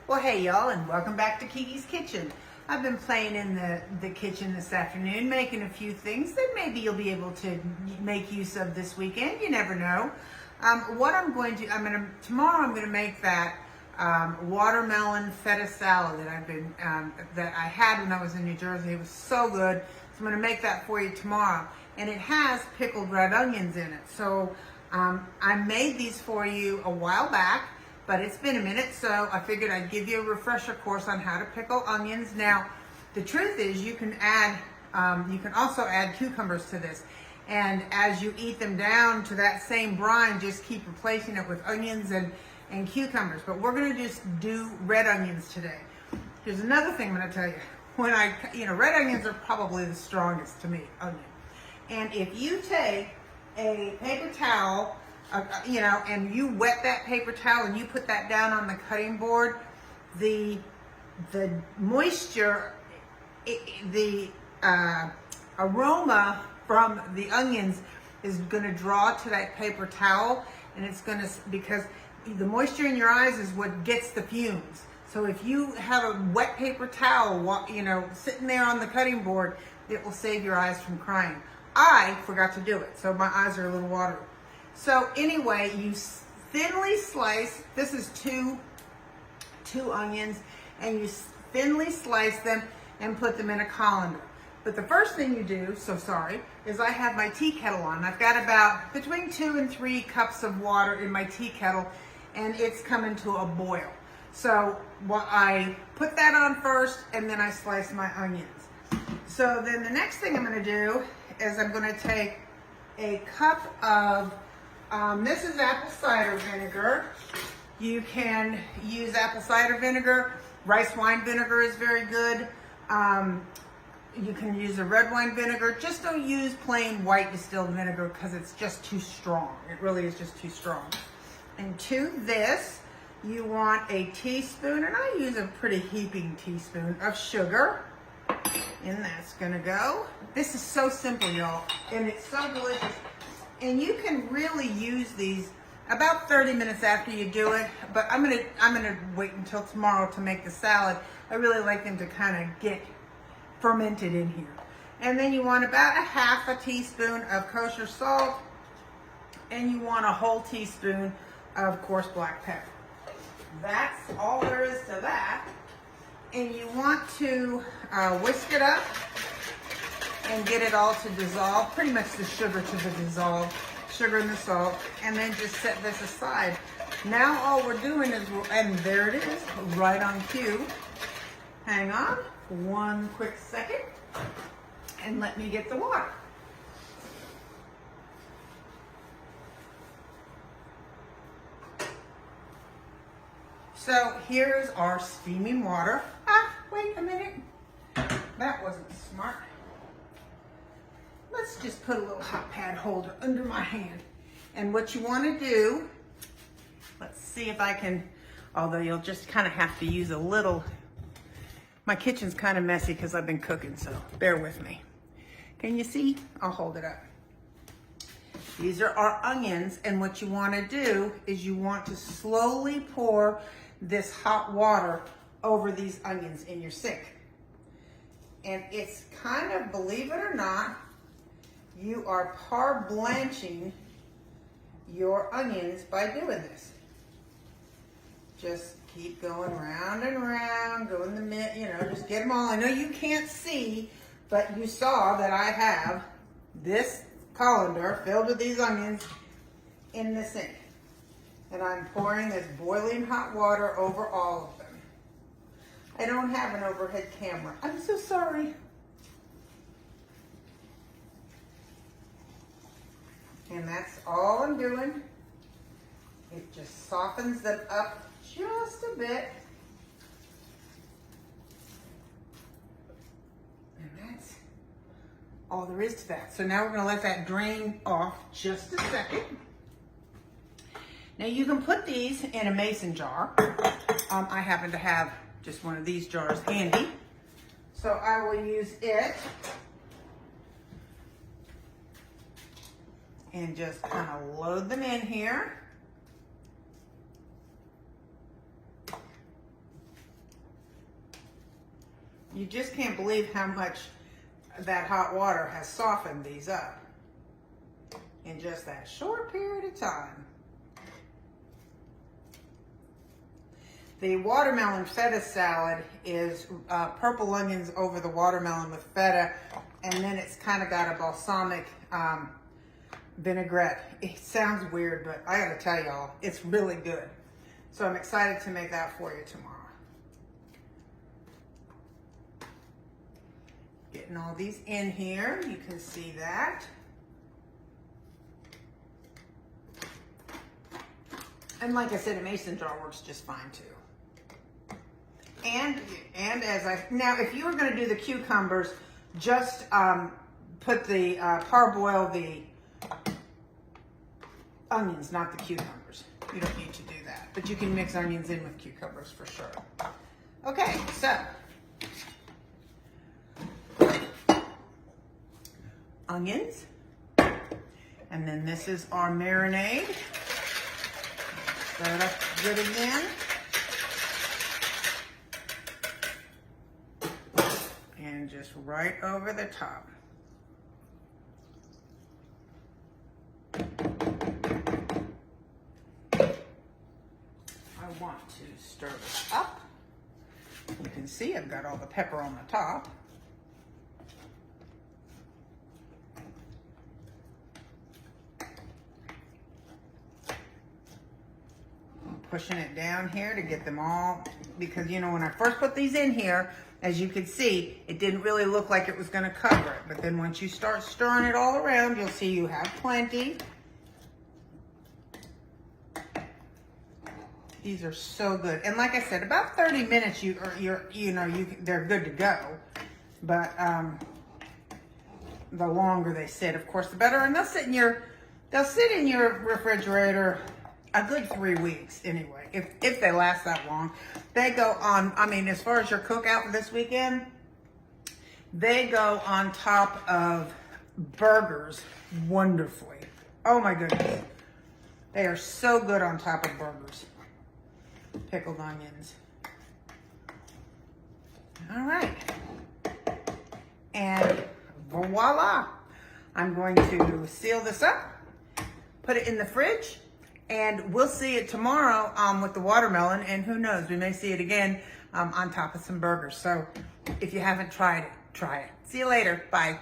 Well, hey y'all, and welcome back to Kiki's Kitchen. I've been playing in the kitchen this afternoon, making a few things that maybe you'll be able to make use of this weekend. You never know. What I'm going to, tomorrow I'm going to make that watermelon feta salad that I had when I was in New Jersey. It was so good. So I'm going to make that for you tomorrow. And it has pickled red onions in it. So I made these for you a while back, but it's been a minute, so I figured I'd give you a refresher course on how to pickle onions. Now, the truth is you can also add cucumbers to this. And as you eat them down to that same brine, just keep replacing it with onions and cucumbers. But we're gonna just do red onions today. Here's another thing I'm gonna tell you. Red onions are probably the strongest to me, onion. And if you take a paper towel, and you wet that paper towel and you put that down on the cutting board, the moisture, the aroma from the onions is going to draw to that paper towel, and it's going to, because the moisture in your eyes is what gets the fumes. So if you have a wet paper towel, sitting there on the cutting board, it will save your eyes from crying. I forgot to do it, so my eyes are a little watery. So anyway, you thinly slice, this is two onions, and you thinly slice them and put them in a colander. But the first thing you do, is I have my tea kettle on. I've got about between 2 and 3 cups of water in my tea kettle, and it's coming to a boil. So I put that on first, and then I slice my onions. So then the next thing I'm gonna do is I'm gonna take a cup of, this is apple cider vinegar. You can use apple cider vinegar. Rice wine vinegar is very good. You can use a red wine vinegar. Just don't use plain white distilled vinegar because it's just too strong. It really is just too strong. And to this, you want a teaspoon, and I use a pretty heaping teaspoon of sugar. And that's gonna go. This is so simple, y'all, and it's so delicious. And you can really use these about 30 minutes after you do it, but I'm gonna wait until tomorrow to make the salad. I really like them to kind of get fermented in here. And then you want about a half a teaspoon of kosher salt, and you want a whole teaspoon of coarse black pepper. That's all there is to that. And you want to whisk it up and get it all to dissolve, pretty much the sugar to the dissolve, sugar and the salt, and then just set this aside. Now all we're doing is, and there it is, right on cue. Hang on one quick second, and let me get the water. So here's our steaming water. Wait a minute. That wasn't smart. Let's just put a little hot pad holder under my hand. And what you want to do, let's see if I can, although you'll just kind of have to use a little, my kitchen's kind of messy because I've been cooking, so bear with me. Can you see? I'll hold it up. These are our onions, and what you want to do is you want to slowly pour this hot water over these onions in your sink. And it's kind of, believe it or not, you are par-blanching your onions by doing this. Just keep going round and round, go in the mid, just get them all. I know you can't see, but you saw that I have this colander filled with these onions in the sink. And I'm pouring this boiling hot water over all of them. I don't have an overhead camera. I'm so sorry. And that's all I'm doing. It just softens them up just a bit. And that's all there is to that. So now we're gonna let that drain off just a second. Now you can put these in a mason jar. I happen to have just one of these jars handy. So I will use it and just kind of load them in here. You just can't believe how much that hot water has softened these up in just that short period of time. The watermelon feta salad is purple onions over the watermelon with feta, and then it's kind of got a balsamic vinaigrette. It sounds weird, but I gotta tell y'all, it's really good. So I'm excited to make that for you tomorrow. Getting all these in here, you can see that. And like I said, a mason jar works just fine too. And now if you were going to do the cucumbers, just put the parboil the onions, not the cucumbers. You don't need to do that, but you can mix onions in with cucumbers for sure. Okay, so onions, and then this is our marinade. Stir it up good again. And just right over the top. I want to stir this up. You can see I've got all the pepper on the top. I'm pushing it down here to get them all, because you know when I first put these in here, as you can see, it didn't really look like it was going to cover it. But then once you start stirring it all around, you'll see you have plenty. These are so good. And like I said, about 30 minutes they're good to go. But the longer they sit, of course, the better. And they'll sit in your refrigerator a good 3 weeks anyway, if they last that long. They go on, I mean, as far as your cookout for this weekend, they go on top of burgers wonderfully. Oh my goodness. They are so good on top of burgers. Pickled onions. All right. And voila. I'm going to seal this up, put it in the fridge, and we'll see it tomorrow with the watermelon, and who knows, we may see it again on top of some burgers. So if you haven't tried it, try it. See you later. Bye.